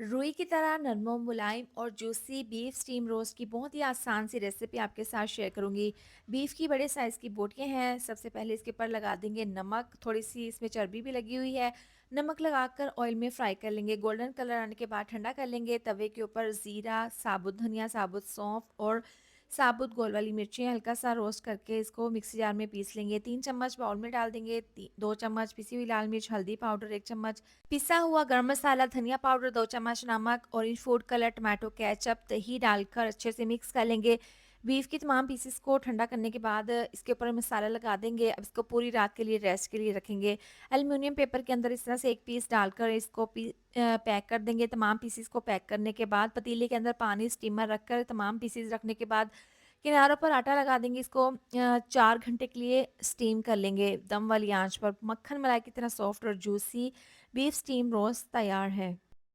रुई की तरह नरम मुलायम और जूसी बीफ स्टीम रोस्ट की बहुत ही आसान सी रेसिपी आपके साथ शेयर करूंगी। बीफ की बड़े साइज़ की बोटियां हैं। सबसे पहले इसके ऊपर लगा देंगे नमक, थोड़ी सी इसमें चर्बी भी लगी हुई है। नमक लगाकर ऑयल में फ्राई कर लेंगे। गोल्डन कलर आने के बाद ठंडा कर लेंगे। तवे के ऊपर ज़ीरा, साबुत धनिया, साबुत सौंफ और साबुत गोल वाली मिर्चें हल्का सा रोस्ट करके इसको मिक्सी जार में पीस लेंगे। 3 चम्मच बाउल में डाल देंगे। 2 चम्मच पिसी हुई लाल मिर्च, हल्दी पाउडर 1 चम्मच, पिसा हुआ गरम मसाला, धनिया पाउडर 2 चम्मच, नमक, orange food colour, tomato ketchup, दही डालकर अच्छे से मिक्स कर लेंगे। बीफ की तमाम पीसेस को ठंडा करने के बाद इसके ऊपर मसाला लगा देंगे। अब इसको पूरी रात के लिए रेस्ट के लिए रखेंगे। एल्युमिनियम पेपर के अंदर इस तरह से एक पीस डालकर इसको पैक कर देंगे। तमाम पीसेस को पैक करने के बाद पतीले के अंदर पानी स्टीमर रखकर तमाम पीसेस रखने के बाद किनारों पर आटा लगा देंगे। इसको 4 घंटे के लिए स्टीम कर लेंगे दम वाली आंच पर। मक्खन मलाई की तरह सॉफ्ट और जूसी बीफ स्टीम रोस्ट तैयार है।